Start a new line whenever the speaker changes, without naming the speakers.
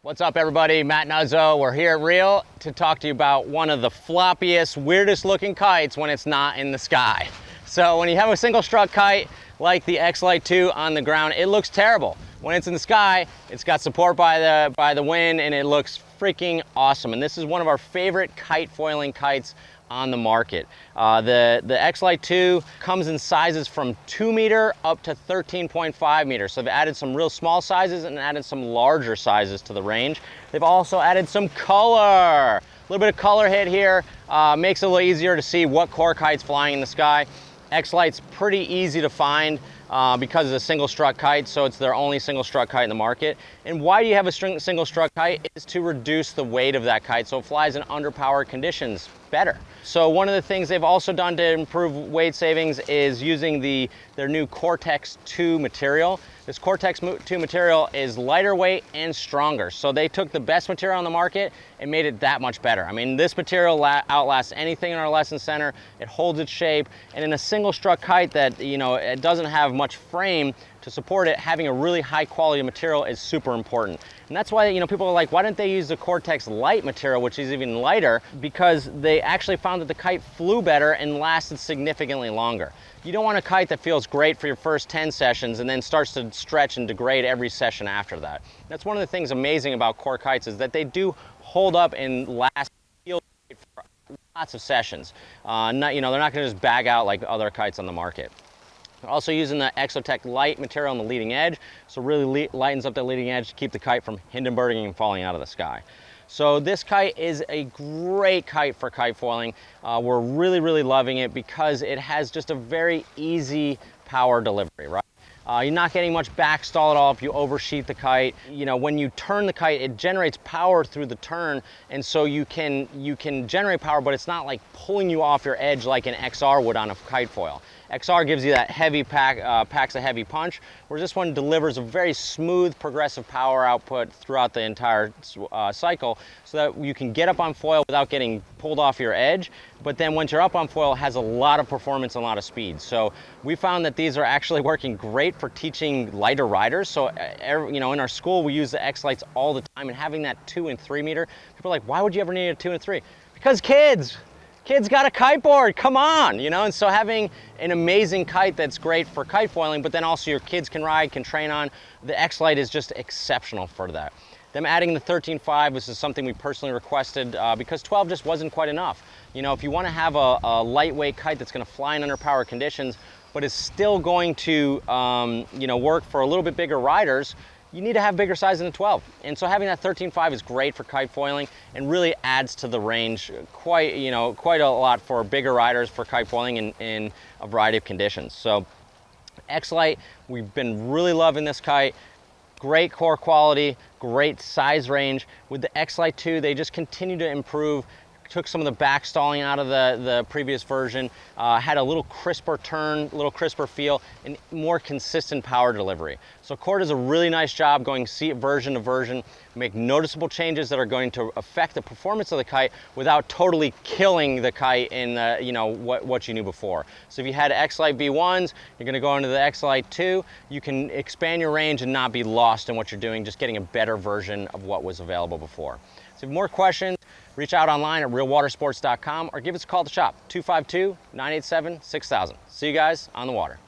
What's up everybody, Matt Nuzzo. We're here at Reel to talk to you about one of the floppiest, weirdest looking kites when it's not in the sky. So when you have a single strut kite like the Xlite 2 on the ground, it looks terrible. When it's in the sky, it's got support by the wind and it looks freaking awesome. And this is one of our favorite kite foiling kites on the market. The Xlite 2 comes in sizes from 2 meter up to 13.5 meters. So they've added some real small sizes and added some larger sizes to the range. They've also added some color. A little bit of color hit here makes it a little easier to see what core kite's flying in the sky. Xlite's pretty easy to find because it's a single strut kite, so it's their only single strut kite in the market. And why do you have a single strut kite? Is to reduce the weight of that kite so it flies in underpowered conditions better. So one of the things they've also done to improve weight savings is using their new Cortex 2 material. This Cortex 2 material is lighter weight and stronger. So they took the best material on the market and made it that much better. I mean, this material outlasts anything in our lesson center. It holds its shape, and in a single strut kite that, you know, it doesn't have much frame to support it, having a really high quality material is super important. And that's why, you know, people are like, why didn't they use the Cortex Light material, which is even lighter? Because they actually found that the kite flew better and lasted significantly longer. You don't want a kite that feels great for your first 10 sessions and then starts to stretch and degrade every session after that. That's one of the things amazing about core kites is that they do hold up and last feel great for lots of sessions. You know, they're not gonna just bag out like other kites on the market. They're also using the Exotech Light material on the leading edge, so really lightens up the leading edge to keep the kite from hindenburging and falling out of the sky. So this kite is a great kite for kite foiling. We're really loving it because it has just a very easy power delivery, right? You're not getting much backstall at all if you oversheet the kite. You know, when you turn the kite, it generates power through the turn, and so you can generate power, but it's not like pulling you off your edge like an XR would on a kite foil. XR gives you that heavy packs a heavy punch, whereas this one delivers a very smooth, progressive power output throughout the entire cycle, so that you can get up on foil without getting pulled off your edge. But then once you're up on foil, it has a lot of performance and a lot of speed. So we found that these are actually working great for teaching lighter riders. So you know, in our school, we use the Xlites all the time, and having that 2 and 3 meter, people are like, why would you ever need a 2 and 3? Because kids got a kite board, come on, you know? And so having an amazing kite that's great for kite foiling, but then also your kids can ride, can train on, the Xlite is just exceptional for that. Them adding the 13.5, this is something we personally requested because 12 just wasn't quite enough. You know, if you wanna have a lightweight kite that's gonna fly in underpowered conditions, but is still going to you know, work for a little bit bigger riders, you need to have bigger size than a 12. And so having that 13.5 is great for kite foiling and really adds to the range quite a lot for bigger riders for kite foiling in a variety of conditions. So Xlite, we've been really loving this kite. Great core quality, great size range. With the Xlite 2, they just continue to improve. Took some of the backstalling out of the previous version, had a little crisper turn, a little crisper feel, and more consistent power delivery. So Core does a really nice job going version to version, make noticeable changes that are going to affect the performance of the kite without totally killing the kite in the, you know, what you knew before. So if you had Xlite V1s, you're gonna go into the Xlite 2, you can expand your range and not be lost in what you're doing, just getting a better version of what was available before. So if you have more questions, reach out online at realwatersports.com or give us a call at the shop, 252-987-6000. See you guys on the water.